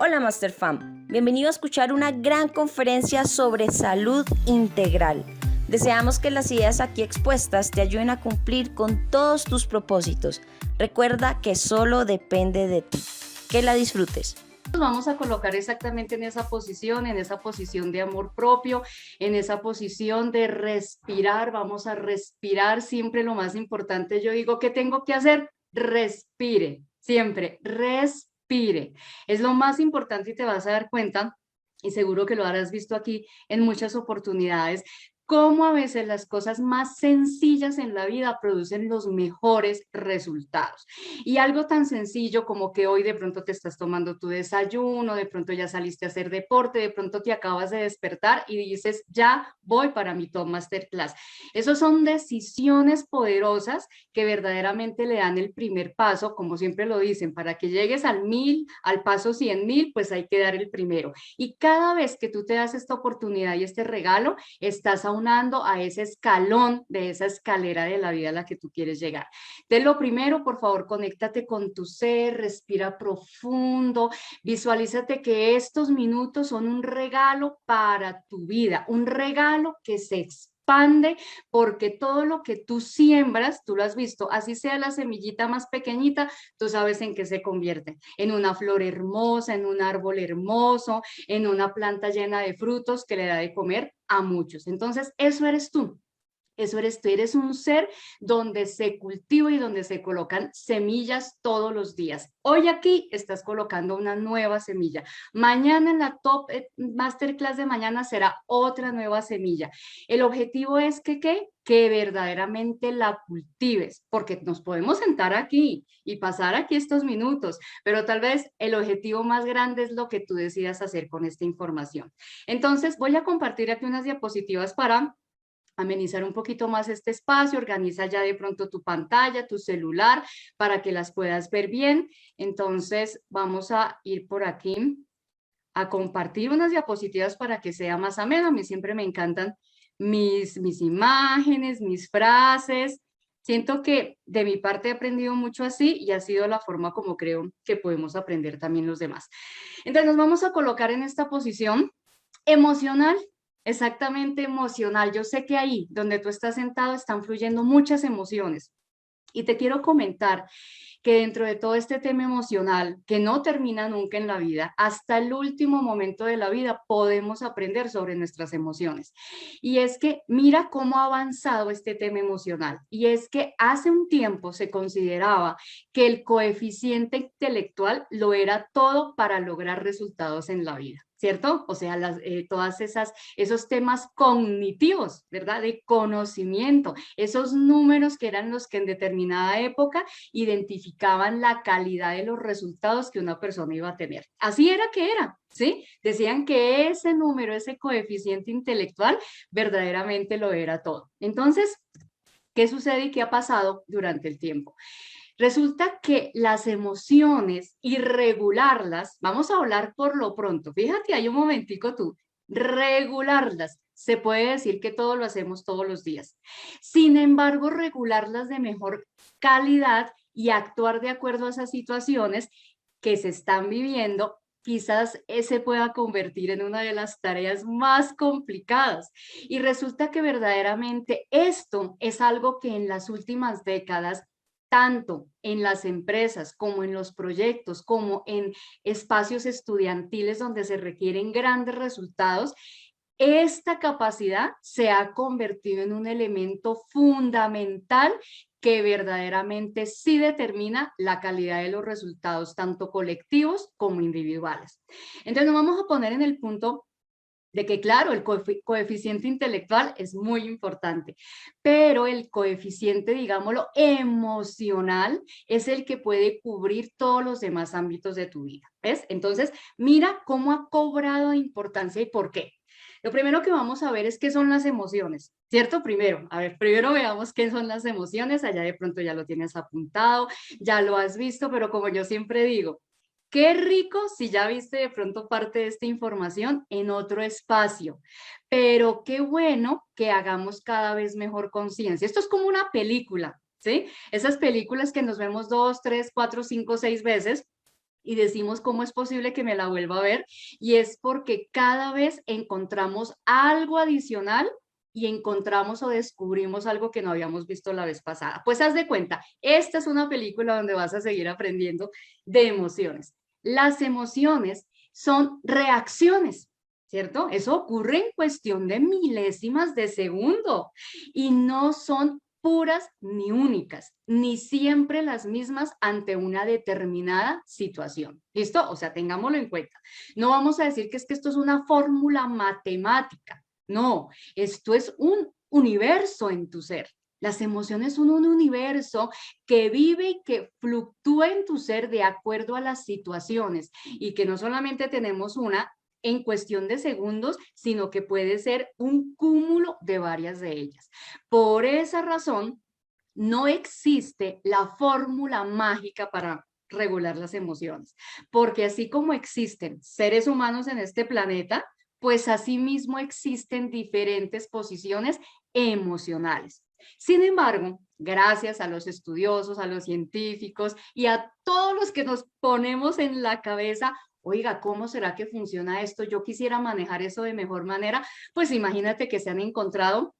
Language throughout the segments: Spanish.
Hola Master Fam, bienvenido a escuchar una gran conferencia sobre salud integral. Deseamos que las ideas aquí expuestas te ayuden a cumplir con todos tus propósitos. Recuerda que solo depende de ti. Que la disfrutes. Nos vamos a colocar exactamente en esa posición de amor propio, en esa posición de respirar. Vamos a respirar siempre lo más importante. Yo digo, ¿qué tengo que hacer? Respire, siempre, respire. Es lo más importante y te vas a dar cuenta, y seguro que lo habrás visto aquí en muchas oportunidades, cómo a veces las cosas más sencillas en la vida producen los mejores resultados. Y algo tan sencillo como que hoy de pronto te estás tomando tu desayuno, de pronto ya saliste a hacer deporte, de pronto te acabas de despertar y dices, ya voy para mi top masterclass. Esas son decisiones poderosas que verdaderamente le dan el primer paso, como siempre lo dicen, para que llegues al 1000, al paso 100.000, pues hay que dar el primero. Y cada vez que tú te das esta oportunidad y este regalo, estás aunando a ese escalón de esa escalera de la vida a la que tú quieres llegar. De lo primero, por favor, conéctate con tu ser, respira profundo, visualízate que estos minutos son un regalo para tu vida, un regalo que se expande porque todo lo que tú siembras, tú lo has visto, así sea la semillita más pequeñita, tú sabes en qué se convierte, en una flor hermosa, en un árbol hermoso, en una planta llena de frutos que le da de comer a muchos. Entonces, eso eres tú. Eso eres tú, eres un ser donde se cultiva y donde se colocan semillas todos los días. Hoy aquí estás colocando una nueva semilla. Mañana en la top masterclass de mañana será otra nueva semilla. El objetivo es que verdaderamente la cultives, porque nos podemos sentar aquí y pasar aquí estos minutos, pero tal vez el objetivo más grande es lo que tú decidas hacer con esta información. Entonces voy a compartir aquí unas diapositivas para amenizar un poquito más este espacio. Organiza ya de pronto tu pantalla, tu celular, para que las puedas ver bien. Entonces vamos a ir por aquí a compartir unas diapositivas para que sea más ameno. A mí siempre me encantan mis imágenes, mis frases. Siento que de mi parte he aprendido mucho así y ha sido la forma como creo que podemos aprender también los demás. Entonces nos vamos a colocar en esta posición emocional, exactamente emocional. Yo sé que ahí donde tú estás sentado están fluyendo muchas emociones. Y te quiero comentar que dentro de todo este tema emocional, que no termina nunca en la vida, hasta el último momento de la vida podemos aprender sobre nuestras emociones. Y es que mira cómo ha avanzado este tema emocional. Y es que hace un tiempo se consideraba que el coeficiente intelectual lo era todo para lograr resultados en la vida. ¿Cierto? O sea, todas esos temas cognitivos, ¿verdad? De conocimiento, esos números que eran los que en determinada época identificaban la calidad de los resultados que una persona iba a tener. Así era, ¿sí? Decían que ese número, ese coeficiente intelectual, verdaderamente lo era todo. Entonces, ¿qué sucede y qué ha pasado durante el tiempo? Resulta que las emociones y regularlas, vamos a hablar por lo pronto, fíjate, hay un momentico tú, regularlas, se puede decir que todo lo hacemos todos los días. Sin embargo, regularlas de mejor calidad y actuar de acuerdo a esas situaciones que se están viviendo, quizás se pueda convertir en una de las tareas más complicadas. Y resulta que verdaderamente esto es algo que en las últimas décadas tanto en las empresas como en los proyectos, como en espacios estudiantiles donde se requieren grandes resultados, esta capacidad se ha convertido en un elemento fundamental que verdaderamente sí determina la calidad de los resultados, tanto colectivos como individuales. Entonces nos vamos a poner en el punto de que claro, el coeficiente intelectual es muy importante, pero el coeficiente, digámoslo, emocional es el que puede cubrir todos los demás ámbitos de tu vida, ¿ves? Entonces, mira cómo ha cobrado importancia y por qué. Lo primero que vamos a ver es qué son las emociones, ¿cierto? Primero, a ver, primero veamos qué son las emociones, allá de pronto ya lo tienes apuntado, ya lo has visto, pero como yo siempre digo, qué rico si ya viste de pronto parte de esta información en otro espacio, pero qué bueno que hagamos cada vez mejor conciencia. Esto es como una película, ¿sí? Esas películas que nos vemos 2, 3, 4, 5, 6 veces y decimos cómo es posible que me la vuelva a ver, y es porque cada vez encontramos algo adicional y encontramos o descubrimos algo que no habíamos visto la vez pasada. Pues haz de cuenta, esta es una película donde vas a seguir aprendiendo de emociones. Las emociones son reacciones, ¿cierto? Eso ocurre en cuestión de milésimas de segundo y no son puras ni únicas, ni siempre las mismas ante una determinada situación. ¿Listo? O sea, tengámoslo en cuenta. No vamos a decir que es que esto es una fórmula matemática. No, esto es un universo en tu ser. Las emociones son un universo que vive y que fluctúa en tu ser de acuerdo a las situaciones y que no solamente tenemos una en cuestión de segundos, sino que puede ser un cúmulo de varias de ellas. Por esa razón, no existe la fórmula mágica para regular las emociones, porque así como existen seres humanos en este planeta, pues asimismo existen diferentes posiciones emocionales. Sin embargo, gracias a los estudiosos, a los científicos y a todos los que nos ponemos en la cabeza, oiga, ¿cómo será que funciona esto? Yo quisiera manejar eso de mejor manera. Pues imagínate que se han encontrado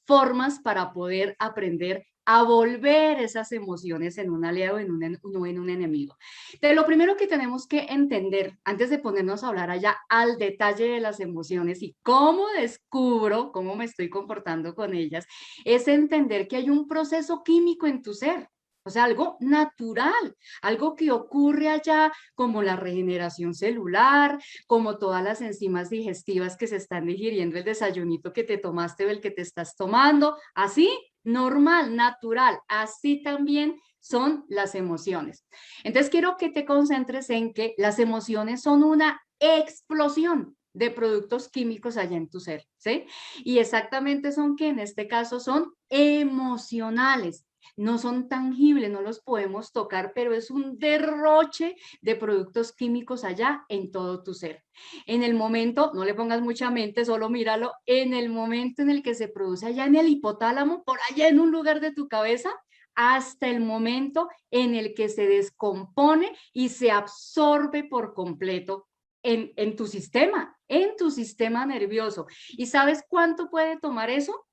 formas para poder aprender a volver esas emociones en un aliado, no en un enemigo. De lo primero que tenemos que entender, antes de ponernos a hablar allá al detalle de las emociones y cómo descubro cómo me estoy comportando con ellas, es entender que hay un proceso químico en tu ser. O sea, algo natural, algo que ocurre allá, como la regeneración celular, como todas las enzimas digestivas que se están digiriendo el desayunito que te tomaste o el que te estás tomando, así, normal, natural, así también son las emociones. Entonces quiero que te concentres en que las emociones son una explosión de productos químicos allá en tu ser, ¿sí? Y exactamente son que en este caso son emocionales. No son tangibles, no los podemos tocar, pero es un derroche de productos químicos allá en todo tu ser. En el momento, no le pongas mucha mente, solo míralo, en el momento en el que se produce allá en el hipotálamo, por allá en un lugar de tu cabeza, hasta el momento en el que se descompone y se absorbe por completo en tu sistema nervioso. ¿Y sabes cuánto puede tomar eso?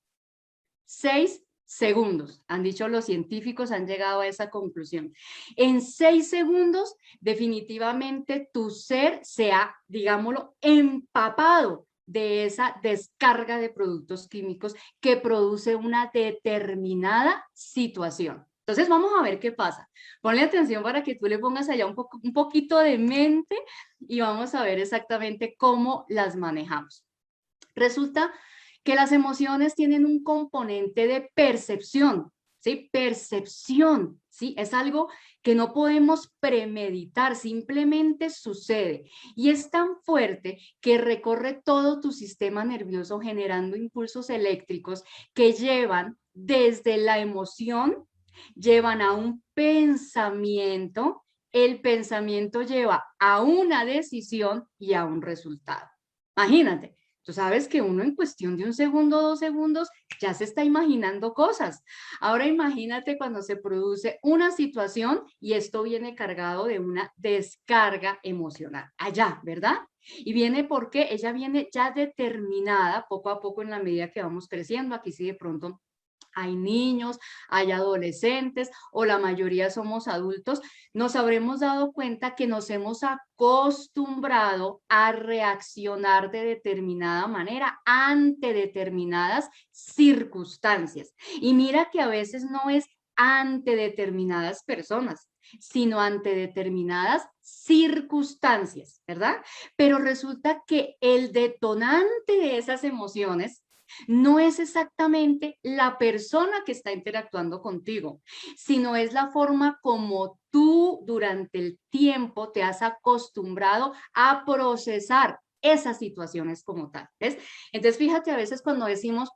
6 segundos. Han dicho los científicos, han llegado a esa conclusión. En 6 segundos, definitivamente tu ser se ha, digámoslo, empapado de esa descarga de productos químicos que produce una determinada situación. Entonces vamos a ver qué pasa. Ponle atención para que tú le pongas allá un poquito de mente y vamos a ver exactamente cómo las manejamos. Resulta que las emociones tienen un componente de percepción, ¿sí? Percepción, ¿sí? Es algo que no podemos premeditar, simplemente sucede. Y es tan fuerte que recorre todo tu sistema nervioso generando impulsos eléctricos que llevan desde la emoción, llevan a un pensamiento, el pensamiento lleva a una decisión y a un resultado. Imagínate. Tú sabes que uno en cuestión de 1 segundo, 2 segundos, ya se está imaginando cosas. Ahora imagínate cuando se produce una situación y esto viene cargado de una descarga emocional. Allá, ¿verdad? Y viene porque ella viene ya determinada poco a poco en la medida que vamos creciendo. Aquí sí de pronto hay niños, hay adolescentes o la mayoría somos adultos, nos habremos dado cuenta que nos hemos acostumbrado a reaccionar de determinada manera ante determinadas circunstancias. Y mira que a veces no es ante determinadas personas, sino ante determinadas circunstancias, ¿verdad? Pero resulta que el detonante de esas emociones no es exactamente la persona que está interactuando contigo, sino es la forma como tú durante el tiempo te has acostumbrado a procesar esas situaciones como tal, ¿ves? Entonces, fíjate a veces cuando decimos,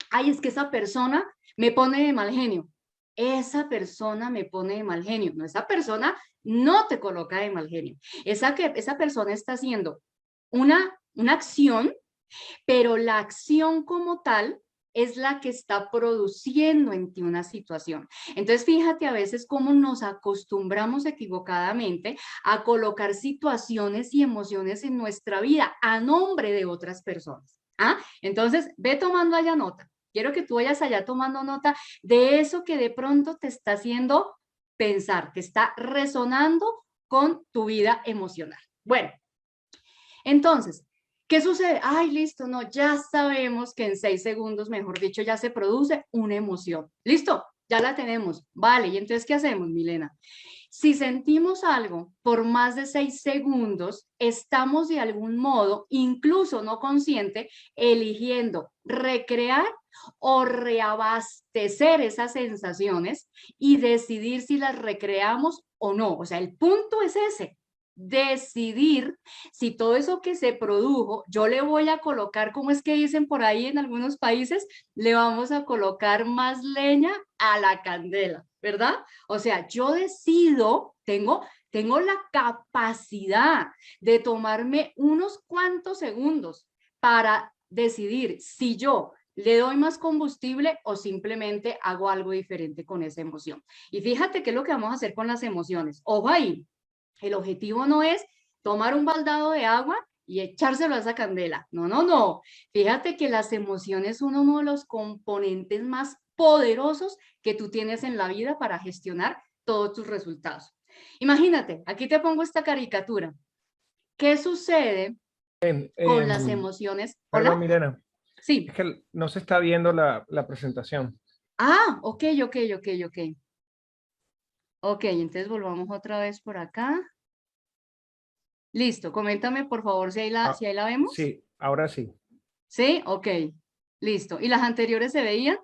ay, es que esa persona me pone de mal genio. Esa persona me pone de mal genio. No, esa persona no te coloca de mal genio. Esa persona está haciendo una acción, pero la acción como tal es la que está produciendo en ti una situación. Entonces, fíjate a veces cómo nos acostumbramos equivocadamente a colocar situaciones y emociones en nuestra vida a nombre de otras personas. ¿Ah? Entonces, ve tomando allá nota. Quiero que tú vayas allá tomando nota de eso que de pronto te está haciendo pensar, que está resonando con tu vida emocional. Bueno, entonces, ¿qué sucede? Ay, listo, no, ya sabemos que en 6 segundos, mejor dicho, ya se produce una emoción. ¿Listo? Ya la tenemos. Vale, ¿y entonces qué hacemos, Milena? Si sentimos algo por más de 6 segundos, estamos de algún modo, incluso no consciente, eligiendo recrear o reabastecer esas sensaciones y decidir si las recreamos o no. O sea, el punto es ese, decidir si todo eso que se produjo, yo le voy a colocar, como es que dicen por ahí en algunos países, le vamos a colocar más leña a la candela, ¿verdad? O sea, yo decido, tengo la capacidad de tomarme unos cuantos segundos para decidir si yo le doy más combustible o simplemente hago algo diferente con esa emoción. Y fíjate qué es lo que vamos a hacer con las emociones. Ojo ahí, el objetivo no es tomar un baldado de agua y echárselo a esa candela. No, no, no. Fíjate que las emociones son uno de los componentes más poderosos que tú tienes en la vida para gestionar todos tus resultados. Imagínate, aquí te pongo esta caricatura. ¿Qué sucede con las emociones? Perdón, ¿Hola? Milena, Sí. es que no se está viendo la presentación. Ah, ok. Ok, entonces volvamos otra vez por acá. Listo, coméntame por favor si ahí la vemos. Sí, ahora sí. ¿Sí? Ok, listo. ¿Y las anteriores se veían?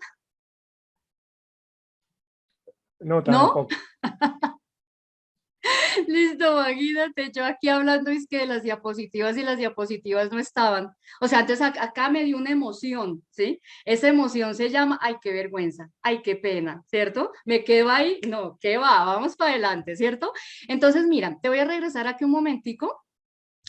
No, ¿No? tampoco. Listo, imagínate, yo aquí hablando es que de las diapositivas y las diapositivas no estaban. O sea, entonces acá me dio una emoción, ¿sí? Esa emoción se llama, ay, qué vergüenza, ay, qué pena, ¿cierto? ¿Me quedo ahí? No, ¿qué va? Vamos para adelante, ¿cierto? Entonces, mira, te voy a regresar aquí un momentico,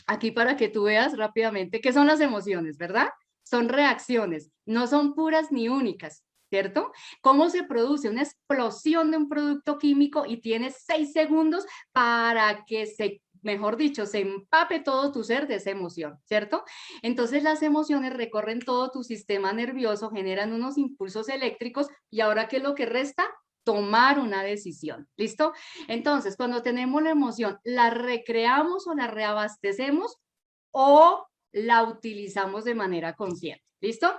aquí para que tú veas rápidamente qué son las emociones, ¿verdad? Son reacciones, no son puras ni únicas, ¿cierto? ¿Cómo se produce una explosión de un producto químico y tienes 6 segundos para que se, mejor dicho, se empape todo tu ser de esa emoción, ¿cierto? Entonces las emociones recorren todo tu sistema nervioso, generan unos impulsos eléctricos y ahora, ¿qué es lo que resta? Tomar una decisión, ¿listo? Entonces, cuando tenemos la emoción, ¿la recreamos o la reabastecemos o la utilizamos de manera consciente? ¿Listo?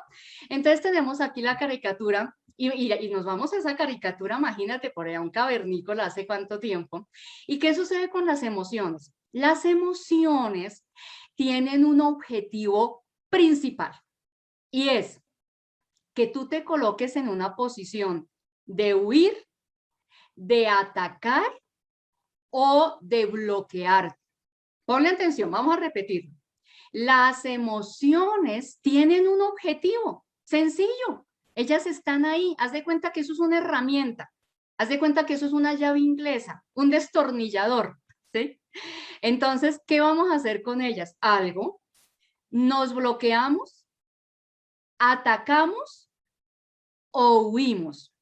Entonces tenemos aquí la caricatura y nos vamos a esa caricatura, imagínate, por allá un cavernícola hace cuánto tiempo. ¿Y qué sucede con las emociones? Las emociones tienen un objetivo principal y es que tú te coloques en una posición de huir, de atacar o de bloquear. Ponle atención, vamos a repetir. Las emociones tienen un objetivo sencillo. Ellas están ahí. Haz de cuenta que eso es una herramienta. Haz de cuenta que eso es una llave inglesa, un destornillador, ¿sí? Entonces, ¿qué vamos a hacer con ellas? Algo. Nos bloqueamos, atacamos o huimos.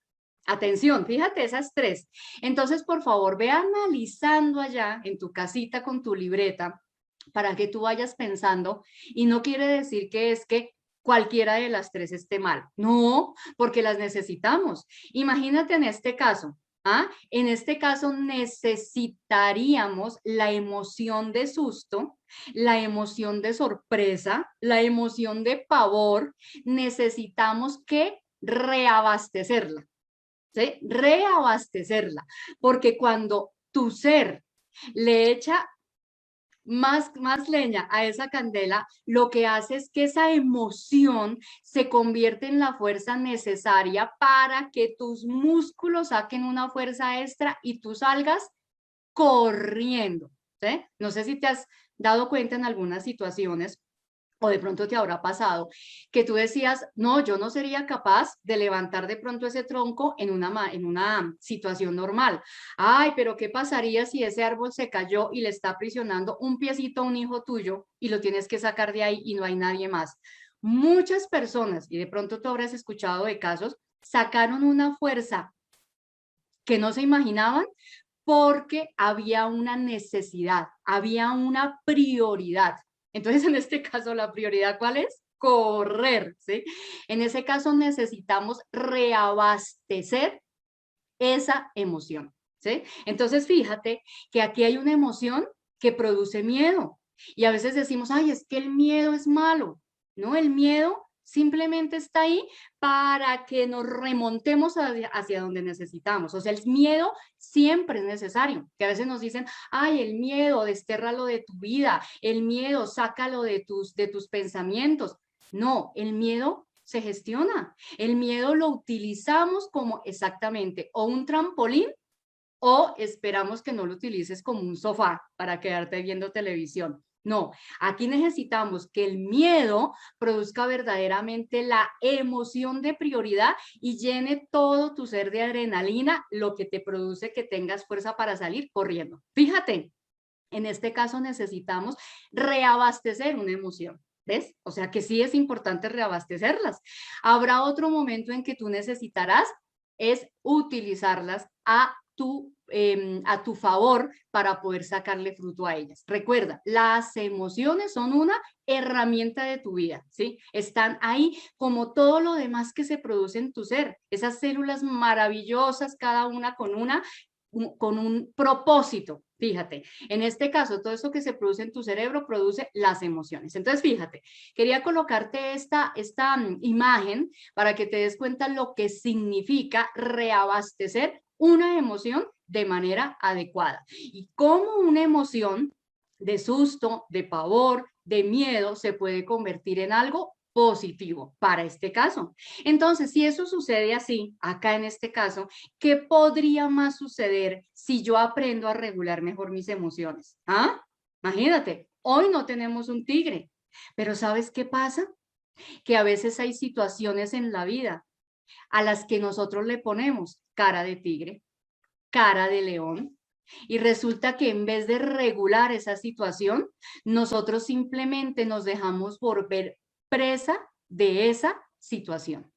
Atención, fíjate esas tres. Entonces, por favor, ve analizando allá en tu casita con tu libreta para que tú vayas pensando, y no quiere decir que es que cualquiera de las tres esté mal. No, porque las necesitamos. Imagínate en este caso, ¿ah? En este caso necesitaríamos la emoción de susto, la emoción de sorpresa, la emoción de pavor. Necesitamos que reabastecerla. ¿Sí? Reabastecerla, porque cuando tu ser le echa más leña a esa candela, lo que hace es que esa emoción se convierte en la fuerza necesaria para que tus músculos saquen una fuerza extra y tú salgas corriendo, ¿sí? No sé si te has dado cuenta en algunas situaciones o de pronto te habrá pasado, que tú decías, no, yo no sería capaz de levantar de pronto ese tronco en una situación normal. Ay, pero ¿qué pasaría si ese árbol se cayó y le está aprisionando un piecito a un hijo tuyo y lo tienes que sacar de ahí y no hay nadie más? Muchas personas, y de pronto tú habrás escuchado de casos, sacaron una fuerza que no se imaginaban porque había una necesidad, había una prioridad. Entonces, en este caso, ¿la prioridad cuál es? Correr, ¿sí? En ese caso necesitamos reabastecer esa emoción, ¿sí? Entonces, fíjate que aquí hay una emoción que produce miedo. Y a veces decimos, ay, es que el miedo es malo. No, el miedo simplemente está ahí para que nos remontemos hacia donde necesitamos. O sea, el miedo siempre es necesario. Que a veces nos dicen, ay, el miedo, destérralo de tu vida. El miedo, sácalo de tus pensamientos. No, el miedo se gestiona. El miedo lo utilizamos como exactamente o un trampolín o esperamos que no lo utilices como un sofá para quedarte viendo televisión. No, aquí necesitamos que el miedo produzca verdaderamente la emoción de prioridad y llene todo tu ser de adrenalina, lo que te produce que tengas fuerza para salir corriendo. Fíjate, en este caso necesitamos reabastecer una emoción. ¿Ves? O sea que sí es importante reabastecerlas. Habrá otro momento en que tú necesitarás es utilizarlas a tu favor para poder sacarle fruto a ellas. Recuerda, las emociones son una herramienta de tu vida, ¿sí? Están ahí como todo lo demás que se produce en tu ser. Esas células maravillosas, cada una con un propósito. Fíjate, en este caso, todo eso que se produce en tu cerebro produce las emociones. Entonces, fíjate, quería colocarte esta imagen para que te des cuenta lo que significa reabastecer una emoción de manera adecuada y cómo una emoción de susto, de pavor, de miedo se puede convertir en algo positivo para este caso. Entonces, si eso sucede así, acá en este caso, ¿qué podría más suceder si yo aprendo a regular mejor mis emociones? ¿Ah? Imagínate, hoy no tenemos un tigre, pero ¿sabes qué pasa? Que a veces hay situaciones en la vida a las que nosotros le ponemos cara de tigre, cara de león, y resulta que en vez de regular esa situación, nosotros simplemente nos dejamos volver presa de esa situación.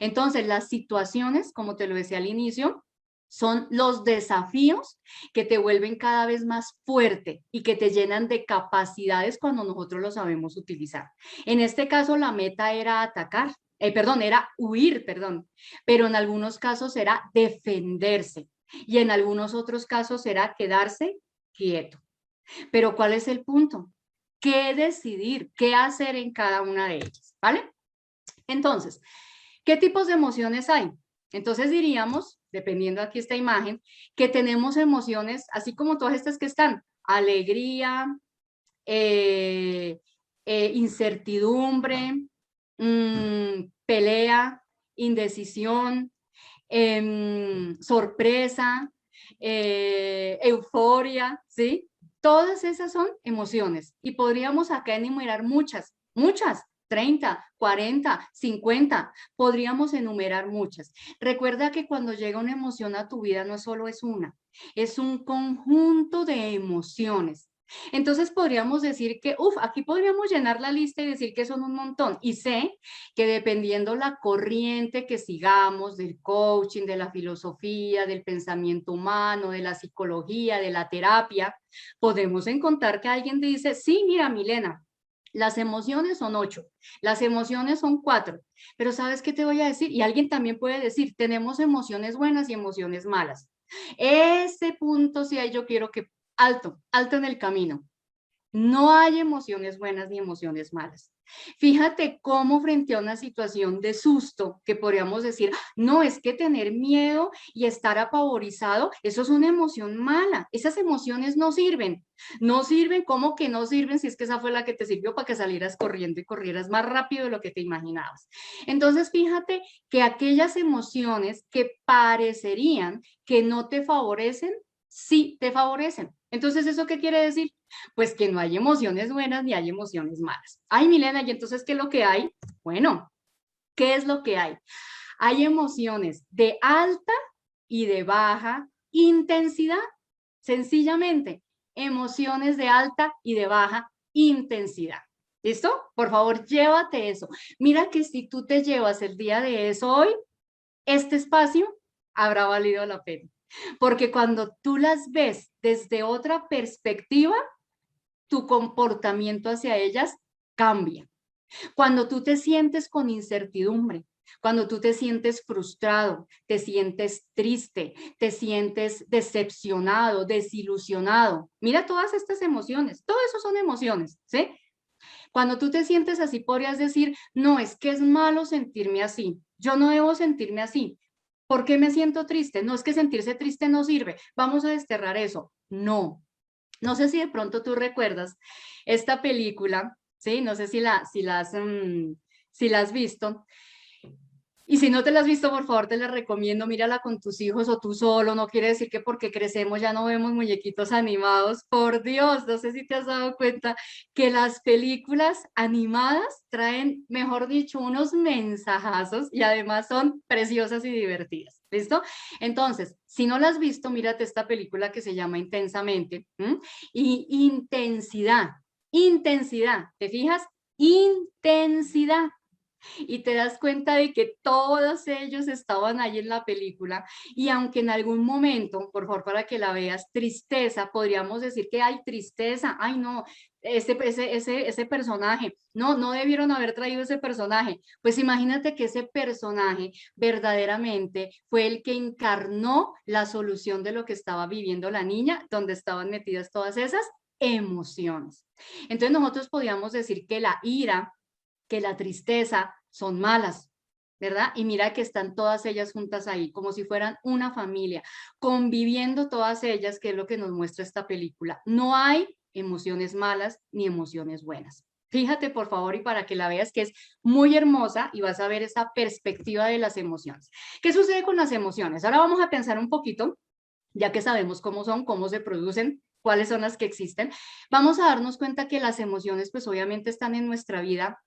Entonces, las situaciones, como te lo decía al inicio, son los desafíos que te vuelven cada vez más fuerte y que te llenan de capacidades cuando nosotros lo sabemos utilizar. En este caso, la meta era atacar, era huir, pero en algunos casos era defenderse y en algunos otros casos era quedarse quieto. Pero ¿cuál es el punto? ¿Qué decidir? ¿Qué hacer en cada una de ellas? ¿Vale? Entonces, ¿qué tipos de emociones hay? Entonces diríamos, dependiendo aquí esta imagen, que tenemos emociones, así como todas estas que están, alegría, incertidumbre, pelea, indecisión, sorpresa, euforia, ¿sí? Todas esas son emociones y podríamos acá enumerar muchas, 30, 40, 50, podríamos enumerar muchas. Recuerda que cuando llega una emoción a tu vida no solo es una, es un conjunto de emociones. Entonces podríamos decir que, aquí podríamos llenar la lista y decir que son un montón. Y sé que dependiendo la corriente que sigamos del coaching, de la filosofía, del pensamiento humano, de la psicología, de la terapia, podemos encontrar que alguien dice, sí, mira, Milena, las emociones son 8, las emociones son 4, pero ¿sabes qué te voy a decir? Y alguien también puede decir, tenemos emociones buenas y emociones malas. Ese punto sí yo quiero que, alto en el camino. No hay emociones buenas ni emociones malas. Fíjate cómo frente a una situación de susto, que podríamos decir, no, es que tener miedo y estar apavorizado, eso es una emoción mala. Esas emociones no sirven. No sirven, ¿cómo que no sirven? Si es que esa fue la que te sirvió para que salieras corriendo y corrieras más rápido de lo que te imaginabas. Entonces, fíjate que aquellas emociones que parecerían que no te favorecen, sí te favorecen. Entonces, ¿eso qué quiere decir? Pues que no hay emociones buenas ni hay emociones malas. Ay, Milena, ¿y entonces qué es lo que hay? Bueno, ¿qué es lo que hay? Hay emociones de alta y de baja intensidad. Sencillamente, emociones de alta y de baja intensidad. ¿Listo? Por favor, llévate eso. Mira que si tú te llevas el día de eso hoy, este espacio habrá valido la pena. Porque cuando tú las ves desde otra perspectiva, tu comportamiento hacia ellas cambia. Cuando tú te sientes con incertidumbre, cuando tú te sientes frustrado, te sientes triste, te sientes decepcionado, desilusionado. Mira todas estas emociones, todo eso son emociones, ¿sí? Cuando tú te sientes así, podrías decir, no, es que es malo sentirme así. Yo no debo sentirme así. ¿Por qué me siento triste? No, es que sentirse triste no sirve. Vamos a desterrar eso. No. No sé si de pronto tú recuerdas esta película, ¿sí? No sé si la has visto. Y si no te la has visto, por favor, te la recomiendo, mírala con tus hijos o tú solo. No quiere decir que porque crecemos ya no vemos muñequitos animados. Por Dios, no sé si te has dado cuenta que las películas animadas traen, mejor dicho, unos mensajazos y además son preciosas y divertidas. ¿Listo? Entonces, si no la has visto, mírate esta película que se llama Intensamente. Y intensidad, ¿te fijas? Intensidad. Y te das cuenta de que todos ellos estaban ahí en la película y aunque en algún momento, por favor para que la veas, tristeza, podríamos decir que hay tristeza, ay no, ese personaje, no debieron haber traído ese personaje, pues imagínate que ese personaje verdaderamente fue el que encarnó la solución de lo que estaba viviendo la niña, donde estaban metidas todas esas emociones. Entonces nosotros podíamos decir que la ira, que la tristeza son malas, ¿verdad? Y mira que están todas ellas juntas ahí, como si fueran una familia, conviviendo todas ellas, que es lo que nos muestra esta película. No hay emociones malas ni emociones buenas. Fíjate, por favor, y para que la veas, que es muy hermosa y vas a ver esa perspectiva de las emociones. ¿Qué sucede con las emociones? Ahora vamos a pensar un poquito, ya que sabemos cómo son, cómo se producen, cuáles son las que existen. Vamos a darnos cuenta que las emociones, pues obviamente están en nuestra vida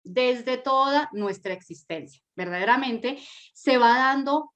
desde toda nuestra existencia. Verdaderamente se va dando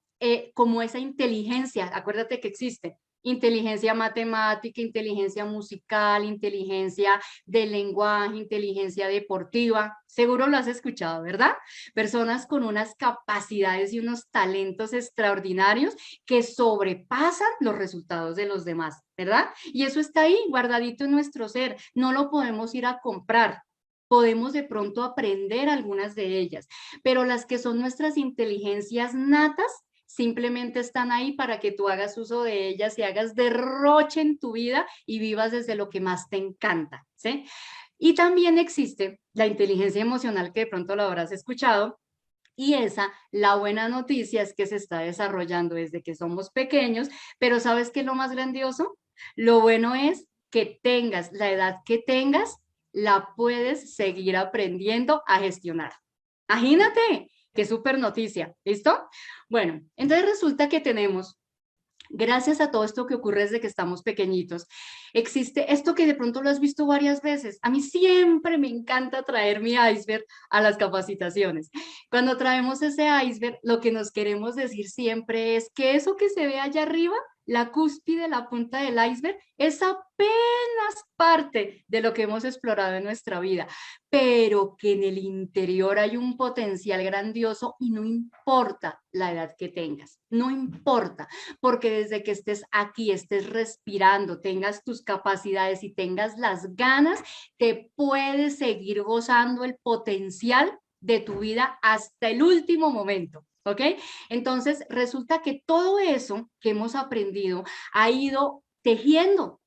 como esa inteligencia, acuérdate que existe inteligencia matemática, inteligencia musical, inteligencia del lenguaje, inteligencia deportiva, seguro lo has escuchado, ¿verdad? Personas con unas capacidades y unos talentos extraordinarios que sobrepasan los resultados de los demás, ¿verdad? Y eso está ahí guardadito en nuestro ser, no lo podemos ir a comprar, podemos de pronto aprender algunas de ellas, pero las que son nuestras inteligencias natas simplemente están ahí para que tú hagas uso de ellas y hagas derroche en tu vida y vivas desde lo que más te encanta, ¿sí? Y también existe la inteligencia emocional que de pronto lo habrás escuchado, y esa, la buena noticia es que se está desarrollando desde que somos pequeños, pero ¿sabes qué es lo más grandioso? Lo bueno es que tengas la edad que tengas, la puedes seguir aprendiendo a gestionar. Imagínate, qué súper noticia, ¿listo? Bueno, entonces resulta que tenemos, gracias a todo esto que ocurre desde que estamos pequeñitos, existe esto que de pronto lo has visto varias veces. A mí siempre me encanta traer mi iceberg a las capacitaciones. Cuando traemos ese iceberg, lo que nos queremos decir siempre es que eso que se ve allá arriba, la cúspide, la punta del iceberg, es apenas parte de lo que hemos explorado en nuestra vida, pero que en el interior hay un potencial grandioso y no importa la edad que tengas, no importa, porque desde que estés aquí, estés respirando, tengas tus capacidades y tengas las ganas, te puedes seguir gozando el potencial de tu vida hasta el último momento. ¿Ok? Entonces, resulta que todo eso que hemos aprendido ha ido tejiendo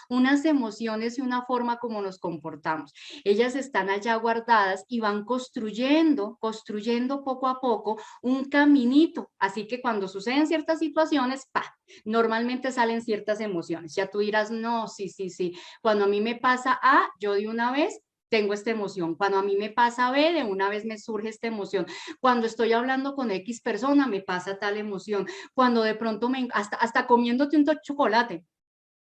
unas emociones y una forma como nos comportamos. Ellas están allá guardadas y van construyendo poco a poco un caminito. Así que cuando suceden ciertas situaciones, ¡pa!, normalmente salen ciertas emociones. Ya tú dirás, no, sí. Cuando a mí me pasa A, yo de una vez tengo esta emoción. Cuando a mí me pasa B, de una vez me surge esta emoción. Cuando estoy hablando con X persona, me pasa tal emoción. Cuando de pronto hasta comiéndote un chocolate,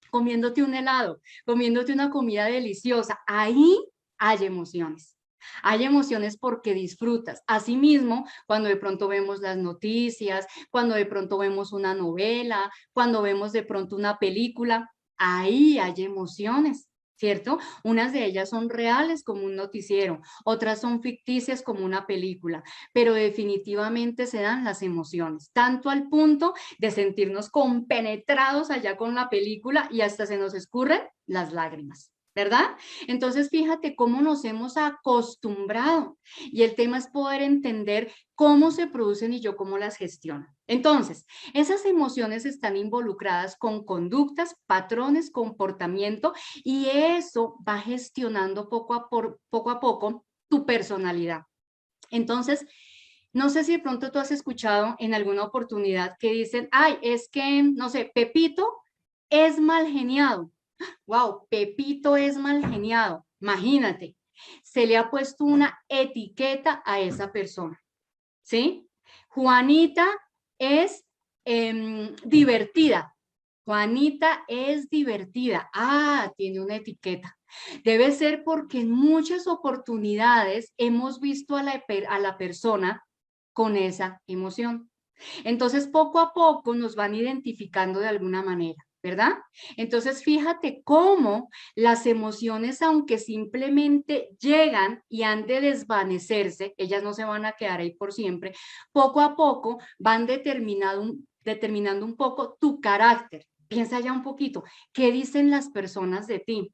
comiéndote un helado, comiéndote una comida deliciosa, ahí hay emociones. Hay emociones porque disfrutas. Asimismo, cuando de pronto vemos las noticias, cuando de pronto vemos una novela, cuando vemos de pronto una película, ahí hay emociones. ¿cierto? Unas de ellas son reales como un noticiero, otras son ficticias como una película, pero definitivamente se dan las emociones, tanto al punto de sentirnos compenetrados allá con la película y hasta se nos escurren las lágrimas. ¿Verdad? Entonces, fíjate cómo nos hemos acostumbrado y el tema es poder entender cómo se producen y yo cómo las gestiono. Entonces, esas emociones están involucradas con conductas, patrones, comportamiento y eso va gestionando poco a poco tu personalidad. Entonces, no sé si de pronto tú has escuchado en alguna oportunidad que dicen, ay, es que, no sé, Pepito es mal geniado. Wow, Pepito es mal geniado. Imagínate, se le ha puesto una etiqueta a esa persona, ¿sí? Juanita es divertida. Juanita es divertida. Ah, tiene una etiqueta. Debe ser porque en muchas oportunidades hemos visto a la persona con esa emoción. Entonces, poco a poco nos van identificando de alguna manera, ¿verdad? Entonces, fíjate cómo las emociones, aunque simplemente llegan y han de desvanecerse, ellas no se van a quedar ahí por siempre, poco a poco van determinando un poco tu carácter. Piensa ya un poquito, ¿qué dicen las personas de ti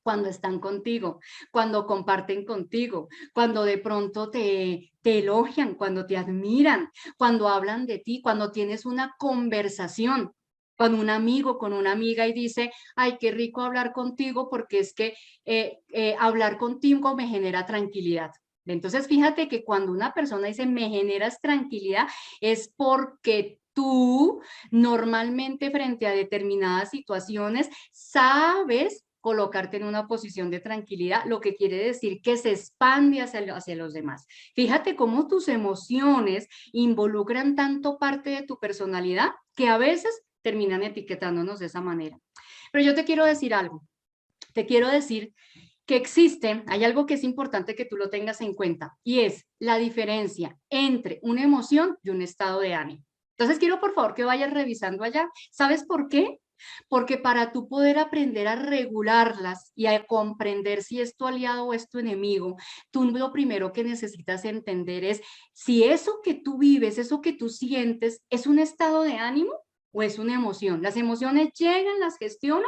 cuando están contigo, cuando comparten contigo, cuando de pronto te elogian, cuando te admiran, cuando hablan de ti, cuando tienes una conversación con un amigo, con una amiga y dice, ay, qué rico hablar contigo porque es que hablar contigo me genera tranquilidad? Entonces, fíjate que cuando una persona dice, me generas tranquilidad, es porque tú normalmente frente a determinadas situaciones sabes colocarte en una posición de tranquilidad, lo que quiere decir que se expande hacia los demás. Fíjate cómo tus emociones involucran tanto parte de tu personalidad que a veces terminan etiquetándonos de esa manera. Pero yo te quiero decir algo. Te quiero decir que existe, hay algo que es importante que tú lo tengas en cuenta y es la diferencia entre una emoción y un estado de ánimo. Entonces quiero por favor que vayas revisando allá. ¿Sabes por qué? Porque para tú poder aprender a regularlas y a comprender si es tu aliado o es tu enemigo, tú lo primero que necesitas entender es si eso que tú vives, eso que tú sientes, es un estado de ánimo o es una emoción. Las emociones llegan, las gestiono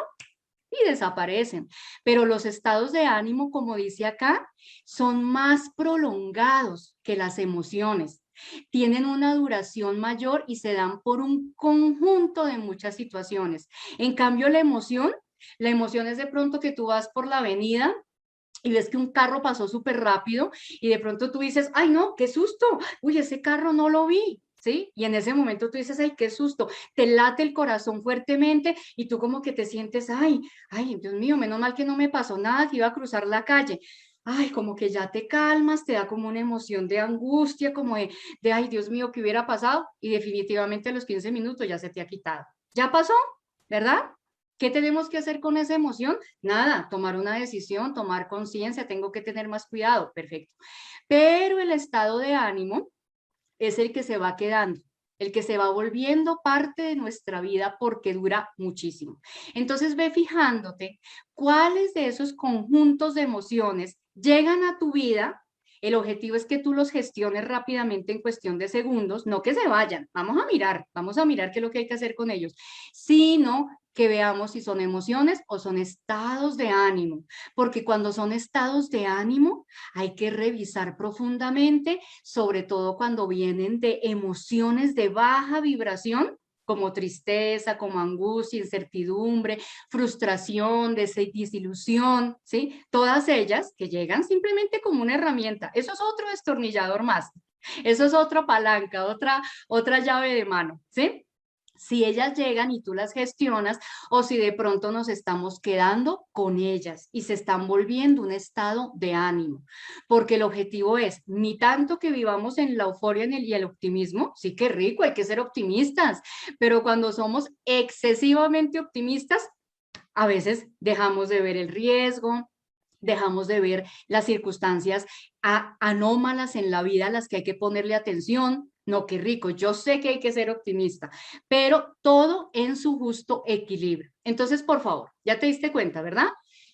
y desaparecen. Pero los estados de ánimo, como dice acá, son más prolongados que las emociones. Tienen una duración mayor y se dan por un conjunto de muchas situaciones. En cambio, la emoción es de pronto que tú vas por la avenida y ves que un carro pasó súper rápido y de pronto tú dices, ay no, qué susto, uy, ese carro no lo vi, ¿sí? Y en ese momento tú dices, ay, qué susto, te late el corazón fuertemente y tú como que te sientes, ay, Dios mío, menos mal que no me pasó nada, que iba a cruzar la calle. Ay, como que ya te calmas, te da como una emoción de angustia, como de ay, Dios mío, ¿qué hubiera pasado? Y definitivamente a los 15 minutos ya se te ha quitado. ¿Ya pasó? ¿Verdad? ¿Qué tenemos que hacer con esa emoción? Nada, tomar una decisión, tomar conciencia, tengo que tener más cuidado, perfecto. Pero el estado de ánimo es el que se va quedando, el que se va volviendo parte de nuestra vida porque dura muchísimo. Entonces ve fijándote cuáles de esos conjuntos de emociones llegan a tu vida. El objetivo es que tú los gestiones rápidamente en cuestión de segundos, no que se vayan, vamos a mirar qué es lo que hay que hacer con ellos, sino que veamos si son emociones o son estados de ánimo, porque cuando son estados de ánimo hay que revisar profundamente, sobre todo cuando vienen de emociones de baja vibración, como tristeza, como angustia, incertidumbre, frustración, desilusión, ¿sí? Todas ellas que llegan simplemente como una herramienta. Eso es otro destornillador más. Eso es otra palanca, otra llave de mano, ¿sí? Si ellas llegan y tú las gestionas o si de pronto nos estamos quedando con ellas y se están volviendo un estado de ánimo, porque el objetivo es ni tanto que vivamos en la euforia y el optimismo, sí que rico, hay que ser optimistas, pero cuando somos excesivamente optimistas, a veces dejamos de ver el riesgo, dejamos de ver las circunstancias anómalas en la vida a las que hay que ponerle atención. No, qué rico, yo sé que hay que ser optimista, pero todo en su justo equilibrio. Entonces, por favor, ya te diste cuenta, ¿verdad?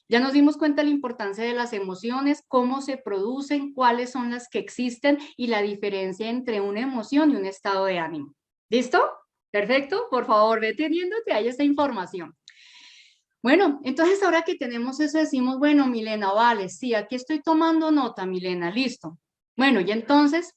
Ya nos dimos cuenta de la importancia de las emociones, cómo se producen, cuáles son las que existen y la diferencia entre una emoción y un estado de ánimo. ¿Listo? Perfecto. Por favor, ve teniéndote ahí esta información. Bueno, entonces ahora que tenemos eso decimos, bueno, Milena, vale, sí, aquí estoy tomando nota, Milena, listo. Bueno, y entonces,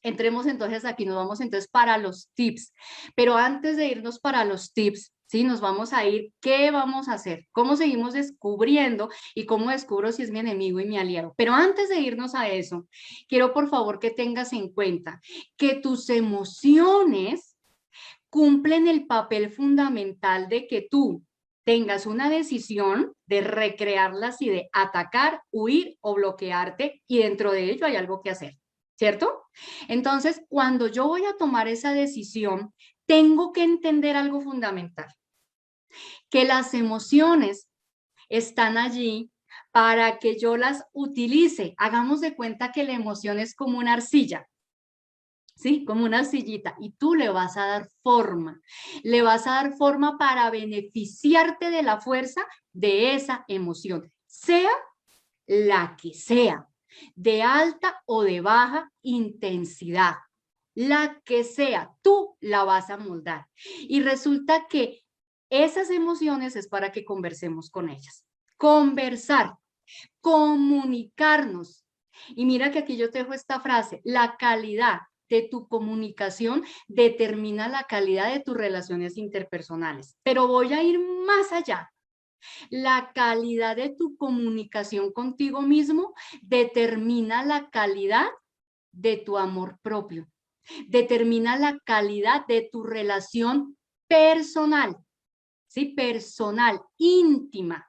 entremos entonces aquí, nos vamos entonces para los tips. Pero antes de irnos para los tips, ¿sí? Nos vamos a ir, ¿qué vamos a hacer? ¿Cómo seguimos descubriendo y cómo descubro si es mi enemigo y mi aliado? Pero antes de irnos a eso, quiero por favor que tengas en cuenta que tus emociones cumplen el papel fundamental de que tú tengas una decisión de recrearlas y de atacar, huir o bloquearte, y dentro de ello hay algo que hacer, ¿cierto? Entonces, cuando yo voy a tomar esa decisión, tengo que entender algo fundamental, que las emociones están allí para que yo las utilice. Hagamos de cuenta que la emoción es como una arcilla, ¿sí? Como una arcillita, y tú le vas a dar forma. Le vas a dar forma para beneficiarte de la fuerza de esa emoción, sea la que sea, de alta o de baja intensidad. La que sea, tú la vas a moldar. Y resulta que esas emociones es para que conversemos con ellas. Conversar, comunicarnos. Y mira que aquí yo te dejo esta frase: la calidad de tu comunicación determina la calidad de tus relaciones interpersonales. Pero voy a ir más allá. La calidad de tu comunicación contigo mismo determina la calidad de tu amor propio. Determina la calidad de tu relación personal, ¿sí? Personal, íntima.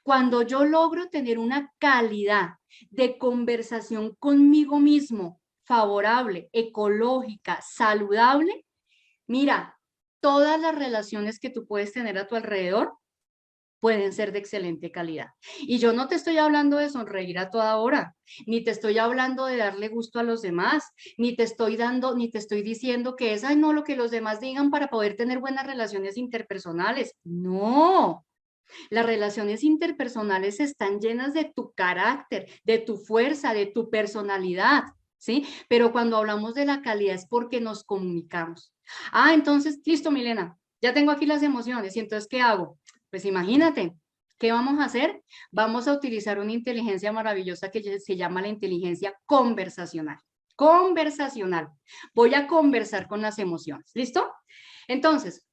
Cuando yo logro tener una calidad de conversación conmigo mismo favorable, ecológica, saludable, mira, todas las relaciones que tú puedes tener a tu alrededor pueden ser de excelente calidad. Y yo no te estoy hablando de sonreír a toda hora, ni te estoy hablando de darle gusto a los demás, ni te estoy diciendo que es, ay, no, lo que los demás digan para poder tener buenas relaciones interpersonales. No, las relaciones interpersonales están llenas de tu carácter, de tu fuerza, de tu personalidad, ¿sí? Pero cuando hablamos de la calidad es porque nos comunicamos. Ah, entonces, listo, Milena, ya tengo aquí las emociones, ¿y entonces qué hago? Pues imagínate, ¿qué vamos a hacer? Vamos a utilizar una inteligencia maravillosa que se llama la inteligencia conversacional. Conversacional. Voy a conversar con las emociones, ¿listo? Entonces,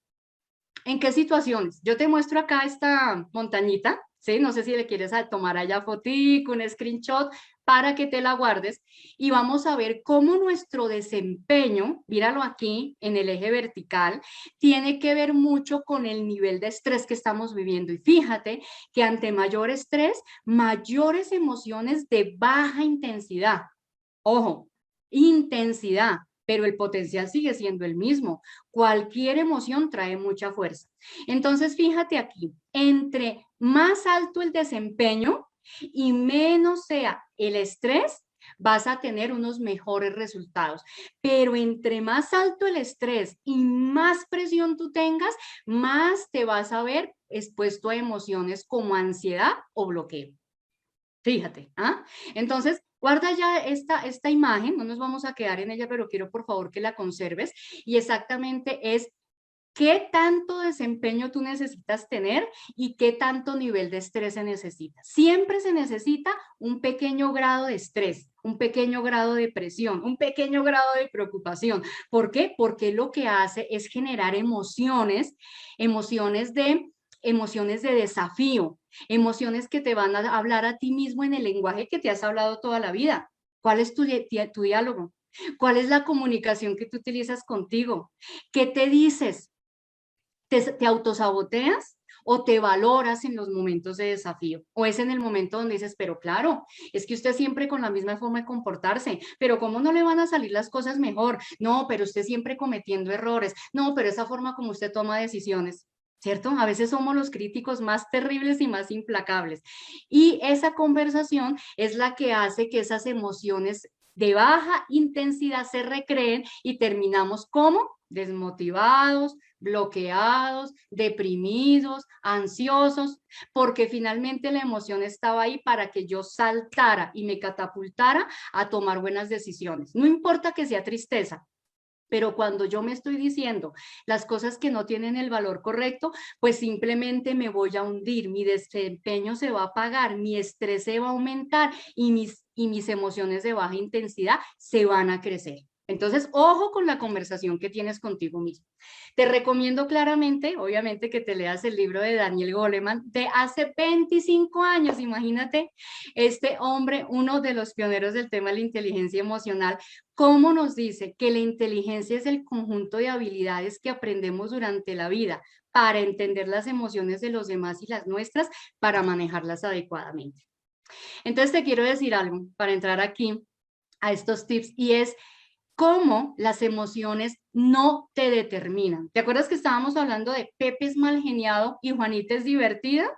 ¿en qué situaciones? Yo te muestro acá esta montañita, ¿sí? No sé si le quieres tomar allá fotico, un screenshot, para que te la guardes, y vamos a ver cómo nuestro desempeño, míralo aquí en el eje vertical, tiene que ver mucho con el nivel de estrés que estamos viviendo. Y fíjate que ante mayor estrés, mayores emociones de baja intensidad. Ojo, intensidad, pero el potencial sigue siendo el mismo. Cualquier emoción trae mucha fuerza. Entonces, fíjate aquí, entre más alto el desempeño y menos sea el estrés, vas a tener unos mejores resultados. Pero entre más alto el estrés y más presión tú tengas, más te vas a ver expuesto a emociones como ansiedad o bloqueo. Fíjate, ¿ah? Entonces, guarda ya esta imagen, no nos vamos a quedar en ella, pero quiero por favor que la conserves, y exactamente es qué tanto desempeño tú necesitas tener y qué tanto nivel de estrés se necesita. Siempre se necesita un pequeño grado de estrés, un pequeño grado de presión, un pequeño grado de preocupación. ¿Por qué? Porque lo que hace es generar emociones de desafío, emociones que te van a hablar a ti mismo en el lenguaje que te has hablado toda la vida. ¿Cuál es tu diálogo? ¿Cuál es la comunicación que tú utilizas contigo? ¿Qué te dices? ¿Te autosaboteas o te valoras en los momentos de desafío? ¿O es en el momento donde dices, pero claro, es que usted siempre con la misma forma de comportarse, pero cómo no le van a salir las cosas mejor? No, pero usted siempre cometiendo errores. No, pero esa forma como usted toma decisiones. ¿Cierto? A veces somos los críticos más terribles y más implacables. Y esa conversación es la que hace que esas emociones de baja intensidad se recreen y terminamos como desmotivados, bloqueados, deprimidos, ansiosos, porque finalmente la emoción estaba ahí para que yo saltara y me catapultara a tomar buenas decisiones. No importa que sea tristeza, pero cuando yo me estoy diciendo las cosas que no tienen el valor correcto, pues simplemente me voy a hundir, mi desempeño se va a apagar, mi estrés se va a aumentar y mis emociones de baja intensidad se van a crecer. Entonces, ojo con la conversación que tienes contigo mismo. Te recomiendo claramente, obviamente, que te leas el libro de Daniel Goleman de hace 25 años. Imagínate, este hombre, uno de los pioneros del tema de la inteligencia emocional, cómo nos dice que la inteligencia es el conjunto de habilidades que aprendemos durante la vida para entender las emociones de los demás y las nuestras, para manejarlas adecuadamente. Entonces, te quiero decir algo para entrar aquí a estos tips, y es cómo las emociones no te determinan. ¿Te acuerdas que estábamos hablando de Pepe es mal geniado y Juanita es divertida?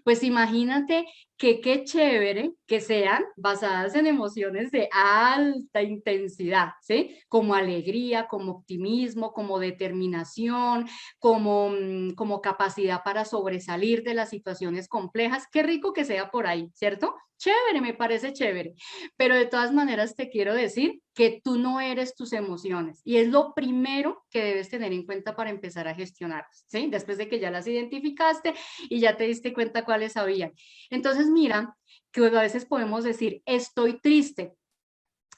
Pues imagínate que qué chévere que sean basadas en emociones de alta intensidad, ¿sí? Como alegría, como optimismo, como determinación, como capacidad para sobresalir de las situaciones complejas. Qué rico que sea por ahí, ¿cierto? Chévere, me parece chévere. Pero de todas maneras te quiero decir que tú no eres tus emociones y es lo primero que debes tener en cuenta para empezar a gestionarlas, ¿sí? Después de que ya las identificaste y ya te diste cuenta cuáles habían. Entonces mira que a veces podemos decir estoy triste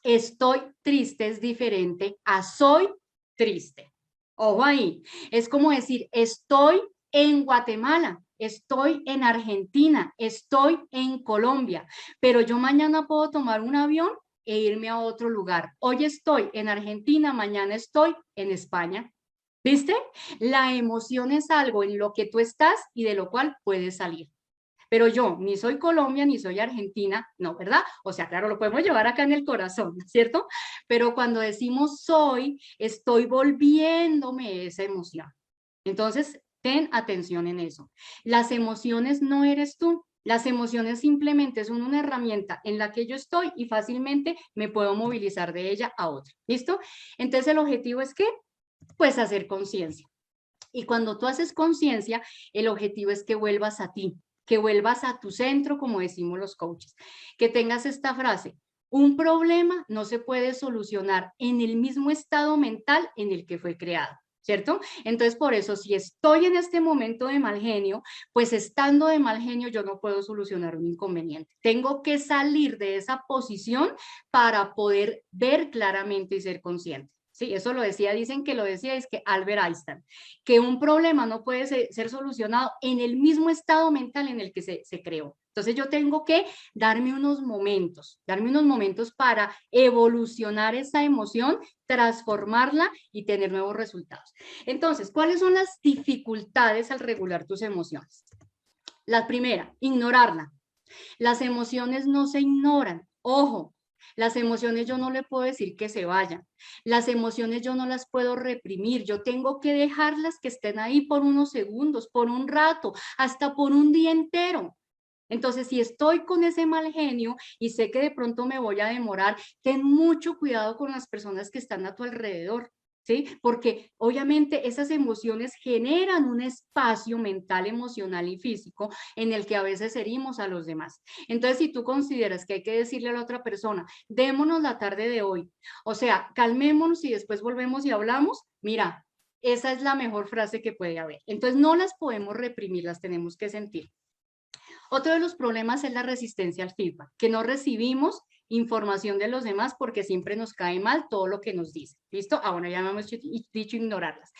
es diferente a soy triste. Ojo ahí, es como decir estoy en Guatemala, estoy en Argentina, estoy en Colombia, pero yo mañana puedo tomar un avión e irme a otro lugar. Hoy estoy en Argentina, mañana estoy en España. ¿Viste? La emoción es algo en lo que tú estás y de lo cual puedes salir. Pero yo ni soy Colombia ni soy Argentina, no, ¿verdad? O sea, claro, lo podemos llevar acá en el corazón, ¿cierto? Pero cuando decimos soy, estoy volviéndome esa emoción. Entonces, ten atención en eso. Las emociones no eres tú. Las emociones simplemente son una herramienta en la que yo estoy y fácilmente me puedo movilizar de ella a otra. ¿Listo? Entonces, el objetivo es ¿qué? Pues hacer conciencia. Y cuando tú haces conciencia, el objetivo es que vuelvas a ti, que vuelvas a tu centro, como decimos los coaches, que tengas esta frase: un problema no se puede solucionar en el mismo estado mental en el que fue creado, ¿cierto? Entonces, por eso, si estoy en este momento de mal genio, pues estando de mal genio yo no puedo solucionar un inconveniente. Tengo que salir de esa posición para poder ver claramente y ser consciente. Sí, eso lo decía, dicen que lo decía, es que Albert Einstein, que un problema no puede ser solucionado en el mismo estado mental en el que se creó. Entonces yo tengo que darme unos momentos para evolucionar esa emoción, transformarla y tener nuevos resultados. Entonces, ¿cuáles son las dificultades al regular tus emociones? La primera, ignorarla. Las emociones no se ignoran. Ojo, las emociones yo no le puedo decir que se vayan. Las emociones yo no las puedo reprimir. Yo tengo que dejarlas que estén ahí por unos segundos, por un rato, hasta por un día entero. Entonces, si estoy con ese mal genio y sé que de pronto me voy a demorar, ten mucho cuidado con las personas que están a tu alrededor. ¿Sí? Porque obviamente esas emociones generan un espacio mental, emocional y físico en el que a veces herimos a los demás. Entonces, si tú consideras que hay que decirle a la otra persona, démonos la tarde de hoy, o sea, calmémonos y después volvemos y hablamos, mira, esa es la mejor frase que puede haber. Entonces, no las podemos reprimir, las tenemos que sentir. Otro de los problemas es la resistencia al feedback, que no recibimos información de los demás porque siempre nos cae mal todo lo que nos dicen. ¿Listo? Ah, bueno, ya me hemos dicho ignorarlas.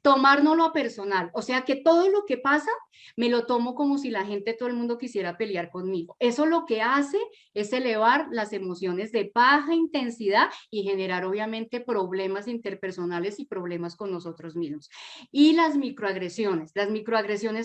Tomárnoslo a personal, o sea que todo lo que pasa me lo tomo como si la gente, todo el mundo quisiera pelear conmigo. Eso lo que hace es elevar las emociones de baja intensidad y generar obviamente problemas interpersonales y problemas con nosotros mismos. Y las microagresiones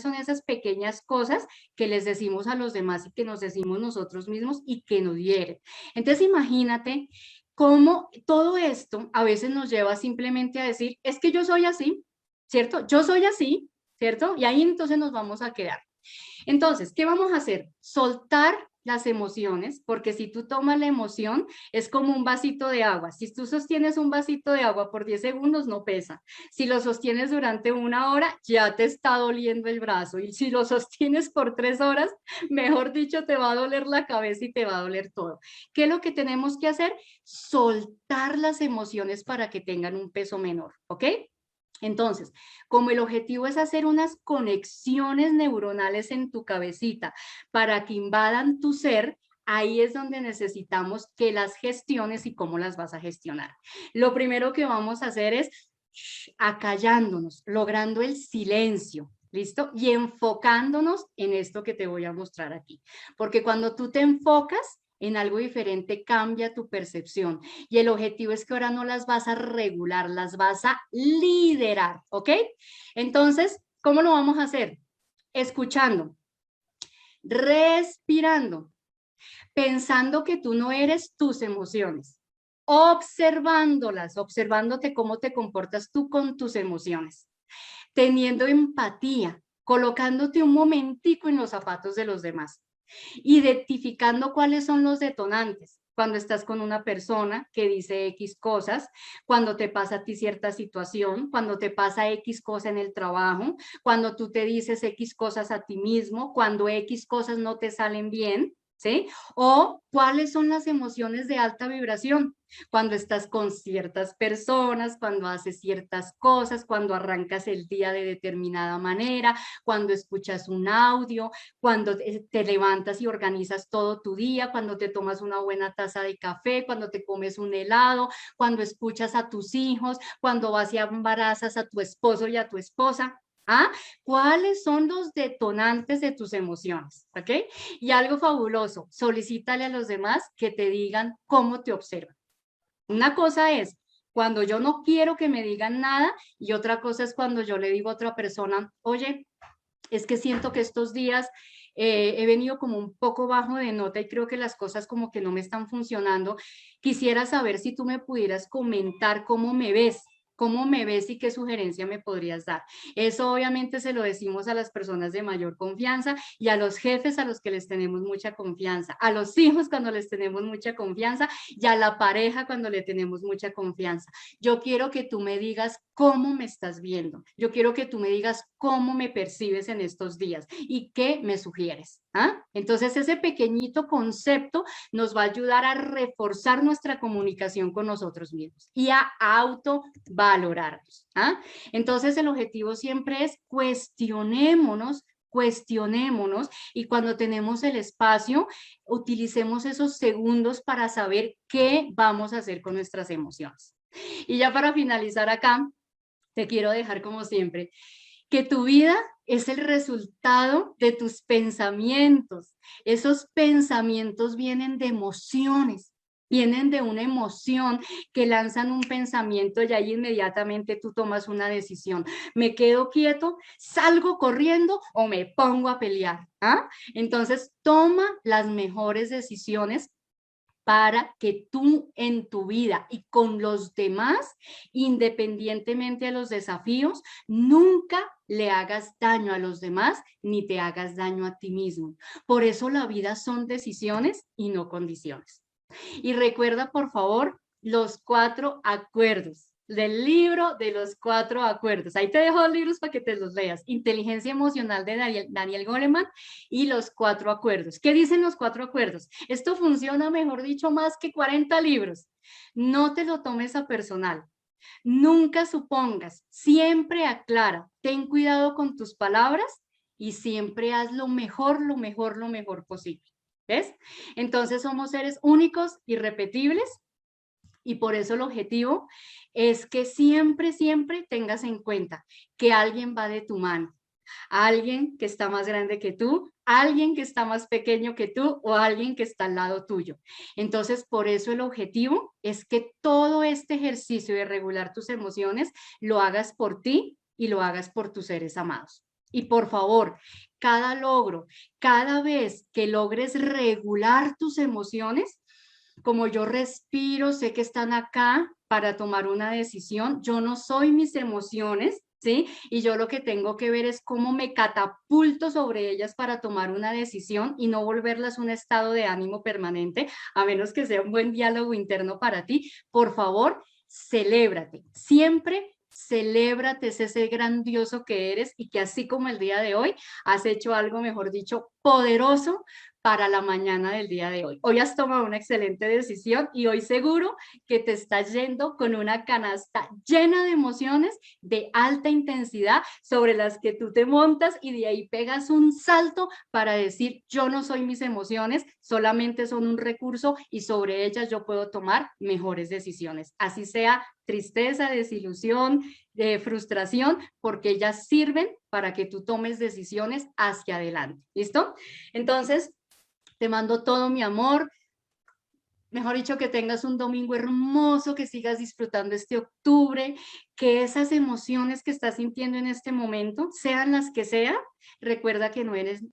son esas pequeñas cosas que les decimos a los demás y que nos decimos nosotros mismos y que nos hieren. Entonces imagínate cómo todo esto a veces nos lleva simplemente a decir, es que yo soy así, ¿cierto? Yo soy así, ¿cierto? Y ahí entonces nos vamos a quedar. Entonces, ¿qué vamos a hacer? Soltar las emociones, porque si tú tomas la emoción, es como un vasito de agua. Si tú sostienes un vasito de agua por 10 segundos, no pesa. Si lo sostienes durante 1 hora, ya te está doliendo el brazo. Y si lo sostienes por 3 horas, mejor dicho, te va a doler la cabeza y te va a doler todo. ¿Qué es lo que tenemos que hacer? Soltar las emociones para que tengan un peso menor, ¿ok? Entonces, como el objetivo es hacer unas conexiones neuronales en tu cabecita para que invadan tu ser, ahí es donde necesitamos que las gestiones y cómo las vas a gestionar. Lo primero que vamos a hacer es acallándonos, logrando el silencio. ¿Listo? Y enfocándonos en esto que te voy a mostrar aquí. Porque cuando tú te enfocas en algo diferente, cambia tu percepción. Y el objetivo es que ahora no las vas a regular, las vas a liderar, ¿ok? Entonces, ¿cómo lo vamos a hacer? Escuchando, respirando, pensando que tú no eres tus emociones, observándolas, observándote cómo te comportas tú con tus emociones, teniendo empatía, colocándote un momentico en los zapatos de los demás, identificando cuáles son los detonantes. Cuando estás con una persona que dice X cosas, cuando te pasa a ti cierta situación, cuando te pasa X cosa en el trabajo, cuando tú te dices X cosas a ti mismo, cuando X cosas no te salen bien, ¿sí? O cuáles son las emociones de alta vibración, cuando estás con ciertas personas, cuando haces ciertas cosas, cuando arrancas el día de determinada manera, cuando escuchas un audio, cuando te levantas y organizas todo tu día, cuando te tomas una buena taza de café, cuando te comes un helado, cuando escuchas a tus hijos, cuando vas y embarazas a tu esposo y a tu esposa. ¿Ah? ¿Cuáles son los detonantes de tus emociones? ¿Ok? Y algo fabuloso, solicítale a los demás que te digan cómo te observan. Una cosa es cuando yo no quiero que me digan nada y otra cosa es cuando yo le digo a otra persona, oye, es que siento que estos días he venido como un poco bajo de nota y creo que las cosas como que no me están funcionando. Quisiera saber si tú me pudieras comentar cómo me ves y qué sugerencia me podrías dar. Eso obviamente se lo decimos a las personas de mayor confianza y a los jefes a los que les tenemos mucha confianza, a los hijos cuando les tenemos mucha confianza y a la pareja cuando le tenemos mucha confianza. Yo quiero que tú me digas cómo me estás viendo. Yo quiero que tú me digas cómo me percibes en estos días y qué me sugieres. ¿Ah? Entonces ese pequeñito concepto nos va a ayudar a reforzar nuestra comunicación con nosotros mismos y a autovalorarnos. ¿Ah? Entonces el objetivo siempre es cuestionémonos y cuando tenemos el espacio, utilicemos esos segundos para saber qué vamos a hacer con nuestras emociones. Y ya para finalizar acá, te quiero dejar como siempre, que tu vida es el resultado de tus pensamientos. Esos pensamientos vienen de emociones, vienen de una emoción que lanzan un pensamiento y ahí inmediatamente tú tomas una decisión. ¿Me quedo quieto, salgo corriendo o me pongo a pelear? ¿Ah? Entonces toma las mejores decisiones para que tú en tu vida y con los demás, independientemente de los desafíos, nunca le hagas daño a los demás ni te hagas daño a ti mismo. Por eso la vida son decisiones y no condiciones. Y recuerda, por favor, los 4 acuerdos del libro de los 4 acuerdos. Ahí te dejo los libros para que te los leas. Inteligencia emocional de Daniel Goleman y los 4 acuerdos. ¿Qué dicen los 4 acuerdos? Esto funciona, mejor dicho, más que 40 libros. No te lo tomes a personal. Nunca supongas, siempre aclara, ten cuidado con tus palabras y siempre haz lo mejor posible. ¿Ves? Entonces somos seres únicos, irrepetibles, y por eso el objetivo es que siempre tengas en cuenta que alguien va de tu mano, alguien que está más grande que tú, alguien que está más pequeño que tú o alguien que está al lado tuyo. Entonces, por eso el objetivo es que todo este ejercicio de regular tus emociones lo hagas por ti y lo hagas por tus seres amados. Y por favor, cada logro, cada vez que logres regular tus emociones, como yo respiro, sé que están acá para tomar una decisión. Yo no soy mis emociones, ¿sí? Y yo lo que tengo que ver es cómo me catapulto sobre ellas para tomar una decisión y no volverlas un estado de ánimo permanente, a menos que sea un buen diálogo interno para ti. Por favor, celébrate, siempre celébrate ese grandioso que eres y que así como el día de hoy has hecho algo, mejor dicho, poderoso para la mañana del día de hoy. Hoy has tomado una excelente decisión y hoy seguro que te estás yendo con una canasta llena de emociones de alta intensidad sobre las que tú te montas y de ahí pegas un salto para decir yo no soy mis emociones, solamente son un recurso y sobre ellas yo puedo tomar mejores decisiones. Así sea tristeza, desilusión, frustración, porque ellas sirven para que tú tomes decisiones hacia adelante. ¿Listo? Entonces, te mando todo mi amor. Mejor dicho, que tengas un domingo hermoso, que sigas disfrutando este octubre, que esas emociones que estás sintiendo en este momento, sean las que sean, recuerda que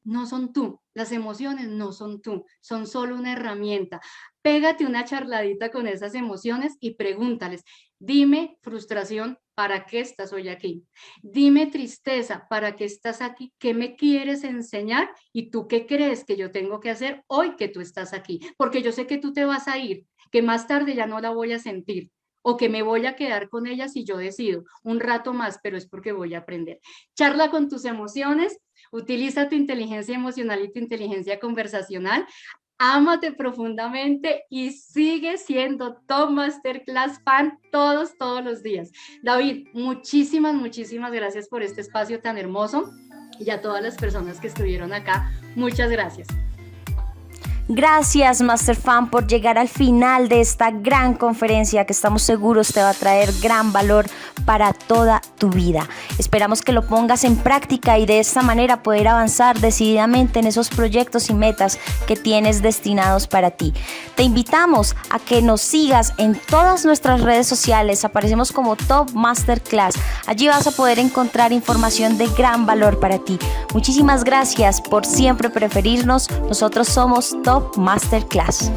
no son tú, las emociones no son tú, son solo una herramienta. Pégate una charladita con esas emociones y pregúntales, dime frustración, ¿para qué estás hoy aquí? Dime tristeza, ¿para qué estás aquí? ¿Qué me quieres enseñar? ¿Y tú qué crees que yo tengo que hacer hoy que tú estás aquí? Porque yo sé que tú te vas a ir, que más tarde ya no la voy a sentir o que me voy a quedar con ella si yo decido un rato más, pero es porque voy a aprender. Charla con tus emociones, utiliza tu inteligencia emocional y tu inteligencia conversacional. Ámate profundamente y sigue siendo Top Masterclass fan todos los días. David, muchísimas gracias por este espacio tan hermoso y a todas las personas que estuvieron acá, muchas gracias. Gracias, Master Fan, por llegar al final de esta gran conferencia que estamos seguros te va a traer gran valor para toda tu vida. Esperamos que lo pongas en práctica y de esta manera poder avanzar decididamente en esos proyectos y metas que tienes destinados para ti. Te invitamos a que nos sigas en todas nuestras redes sociales. Aparecemos como Top Masterclass. Allí vas a poder encontrar información de gran valor para ti. Muchísimas gracias por siempre preferirnos. Nosotros somos Top Masterclass.